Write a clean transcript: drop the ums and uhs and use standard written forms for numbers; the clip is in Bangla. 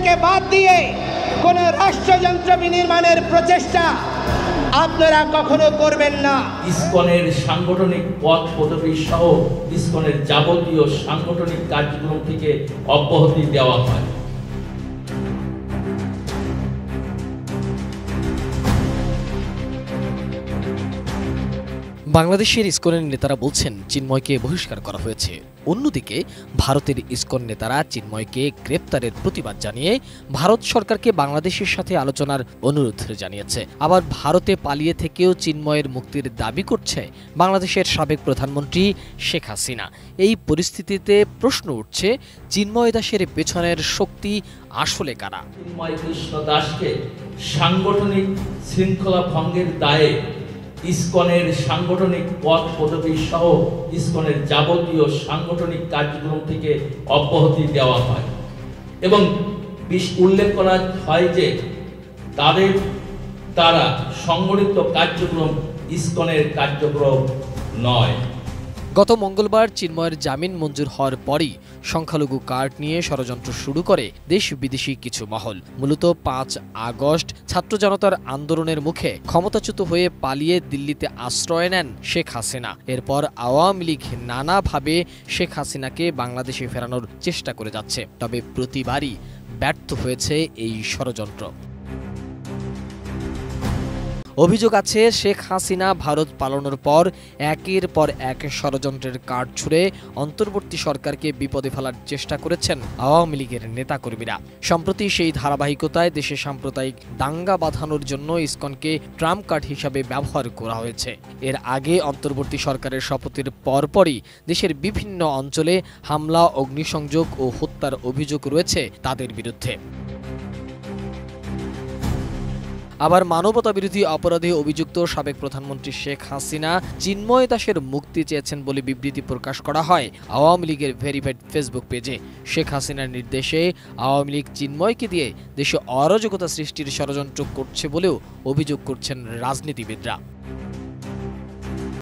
চিন্ময়কে বাদ দিয়ে কোন রাষ্ট্রযন্ত্র বিনির্মাণের প্রচেষ্টা আপনারা কখনো করবেন না। ইসকনের সাংগঠনিক পদ পদবি সহ ইসকনের যাবতীয় সাংগঠনিক কার্যক্রম থেকে অব্যাহতি দেওয়া হয়। বাংলাদেশের ইসকনের নেতারা বলছেন চিন্ময়কে বহিষ্কার করা হয়েছে। অন্যদিকে ভারতের ইসকন নেতারা চিন্ময়কে গ্রেপ্তারের প্রতিবাদ জানিয়ে ভারত সরকারকে বাংলাদেশের সাথে আলোচনার অনুরোধ জানিয়েছে। আবার ভারতে পালিয়ে থেকেও চিন্ময়ের মুক্তির দাবি করছে বাংলাদেশের সাবেক প্রধানমন্ত্রী শেখ হাসিনা। এই পরিস্থিতিতে প্রশ্ন উঠছে, চিন্ময় দাসের পেছনের শক্তি আসলে কারা? চিন্ময় কৃষ্ণ দাসকে সাংগঠনিক শৃঙ্খলা ভঙ্গের দায়ে ইসকনের সাংগঠনিক পদ পদবি সহ ইসকনের যাবতীয় সাংগঠনিক কার্যক্রম থেকে অব্যাহতি দেওয়া হয় এবং উল্লেখ করা হয় যে তারা সংগঠিত কার্যক্রম ইসকনের কার্যক্রম নয়। গত মঙ্গলবার চিন্ময়ের জামিন মঞ্জুর হওয়ার পরই সংখ্যালঘু কার্ড নিয়ে ষড়যন্ত্র শুরু করে দেশ বিদেশি কিছু মহল। মূলত ৫ আগস্ট ছাত্র জনতার আন্দোলনের মুখে ক্ষমতাচ্যুত হয়ে পালিয়ে দিল্লিতে আশ্রয় নেন শেখ হাসিনা। এরপর আওয়ামী লীগ নানাভাবে শেখ হাসিনাকে বাংলাদেশে ফেরানোর চেষ্টা করে যাচ্ছে, তবে প্রতিবারই ব্যর্থ হয়েছে এই ষড়যন্ত্র। অভিযোগ আছে, শেখ হাসিনা ভারত পালানোর পর একের পর এক ষড়যন্ত্রের কার্ড ছুড়ে অন্তর্বর্তী সরকারকে বিপদে ফেলার চেষ্টা করেছেন আওয়ামী লীগের নেতাকর্মীরা। সম্প্রতি সেই ধারাবাহিকতায় দেশে সাম্প্রদায়িক দাঙ্গা বাঁধানোর জন্য ইসকনকে ট্রাম্প কার্ড হিসাবে ব্যবহার করা হয়েছে। এর আগে অন্তর্বর্তী সরকারের শপথের পরপরই দেশের বিভিন্ন অঞ্চলে হামলা, অগ্নিসংযোগ ও হত্যার অভিযোগ রয়েছে তাদের বিরুদ্ধে। আবার মানবতাবিরোধী অপরাধে অভিযুক্ত সাবেক প্রধানমন্ত্রী শেখ হাসিনা চিন্ময় দাসের মুক্তি চেয়েছেন বলে বিবৃতি প্রকাশ করা হয় আওয়ামী লীগের ভেরিফাইড ফেসবুক পেজে। শেখ হাসিনার নির্দেশে আওয়ামী লীগ চিন্ময়কে দিয়ে দেশে অরাজকতা সৃষ্টির ষড়যন্ত্র করছে বলেও অভিযোগ করছেন রাজনীতিবিদরা।